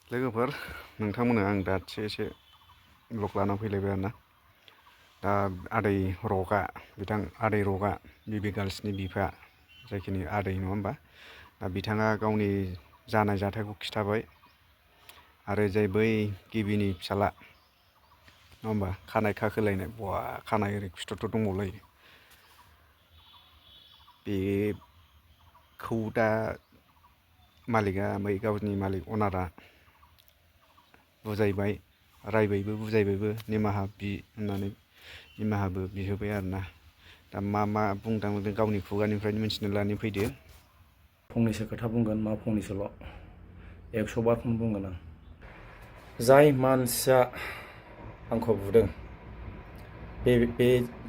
लोगोफोर नोंथांमोननो आं दासो एसे ब्लग लाना फैलायबाय आरोना। दा आदै रगा बिथां आदै रगा बिबि गार्लसनि बिफा जायखिनि आदै नङा होमबा। दा बिथाङा गावनि जानाय जाथायखौ खिथाबाय आरो जाय बै गिबिनि फिसाला नङा होमबा खानाय खाखोलायनाय बवा खानाय ओरै खिथुथ' दंबावलायो बेखौ दा मालिकआ बै गावनि मालिक अनारा बुजायबाय रायबायबो बुजायबायबो निमाहा बि होननानै निमाहाबो बिहोबाय आरोना। दा मा बुंदों गावनि खुगानिफ्रायनो मिथिनो लानानै फैदो। फंनैसो खोथा बुंगोन मा फंनैसोल' 100 बारखौनो बुंगोन आं। जाय मानसिया आंखौ बुदों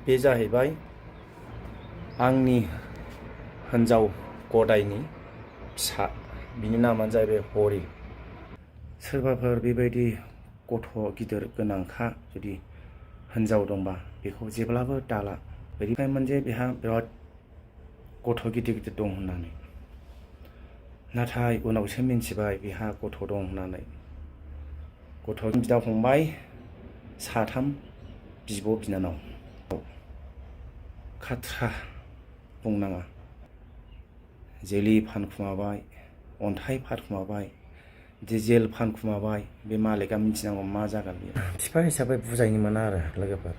बे जाहैबाय आंनि हिन्जाव गदायनि फिसा। बिनि नामानो जाहैबाय हरि। सोरबाफोर बेबायदि गथ' गिदिर गोनांखा जुदि हिन्जाव दंबा बेखौ जेब्लाबो दाला। ओरैबायमोन जे बेहा बिराद गथ' गिदिर दं होननानै, नाथाय उनावसो मिन्थिबाय बेहा गथ' दं होननानै। गथ' बिदा फंबाय 3 बिब' बिनानाव। खाथ्रा बुंनाङा। जेलि फानखुमाबाय, अन्थाइ फानखुमाबाय, डिजेल फानखुमाबाय। बे मालिकआ मिथिनांगौ मा जागोन बेयो। बिफा हिसाबै बुजायनो मोना आरो लोगोफोर।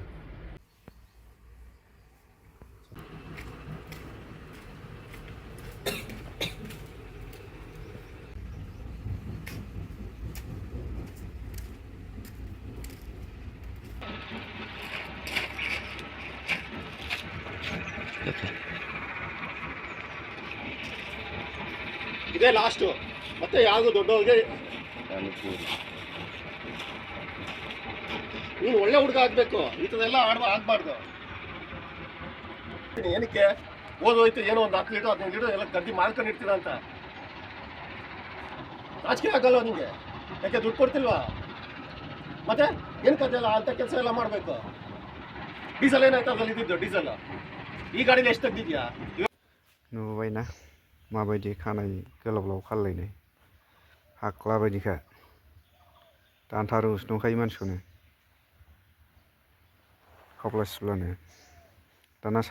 ಇದೇ ಲಾಸ್ಟು, ಮತ್ತೆ ಯಾವುದು ದೊಡ್ಡವ್ರಿಗೆ ನೀನು ಒಳ್ಳೆ ಹುಡುಗ ಆಗಬೇಕು, ಈ ಥರದೆಲ್ಲ ಆಗಬಾರ್ದು. ಏನಕ್ಕೆ ಓದೋಯ್ತು ಏನೋ ಒಂದು 10 ಲೀಟರ್ 15 ಲೀಟರ್ ಎಲ್ಲ ಗದ್ದಿ ಮಾಡ್ಕೊಂಡು ಇರ್ತೀರ ಅಂತ ನಾಚಿಕೆ ಆಗಲ್ಲ ನಿಮಗೆ? ಯಾಕೆ ದುಡ್ಡು ಕೊಡ್ತಿಲ್ವಾ? ಮತ್ತೆ ಏನಕ್ಕೆ ಅದೆಲ್ಲ ಅಂಥ ಕೆಲಸ ಎಲ್ಲ ಮಾಡಬೇಕು? ಡೀಸೆಲ್ ಏನಾಯ್ತು ಅದ್ರಲ್ಲಿ ಇದ್ದಿದ್ದು? ಡೀಸೆಲ್ ಈ ಗಾಡೀಲಿ ಎಷ್ಟು ತೆಗ್ದಿದ್ಯಾ? नुबायना माबायदि खानाय गोलाव खालायनाय हाख्ला बायदिखा दानथारोसो नंखायो मानसिखौनो खावब्ला सिब्लानो। दाना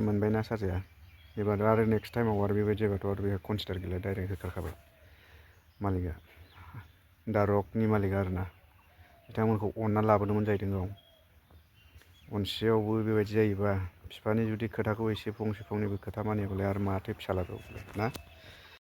मोनबायना साजाया। एबार आरो नेक्स्ट टाइमाव आरो बेबायदि जाबाथ' आरो बेहा कनसिडार गैला, डाइरेक्ट होखारखाबाय मालिकआ। दा रकनि मालिकआ आरोना। बिथांमोनखौ अनना लाबोदोंमोन जाहैदों गाव। अनसेयावबो बेबायदि जायोबा बिफानि जुदि खोथाखौ एसे फंनैबो खोथा मानियाबालाय आरो माथो फिसाला दं ना।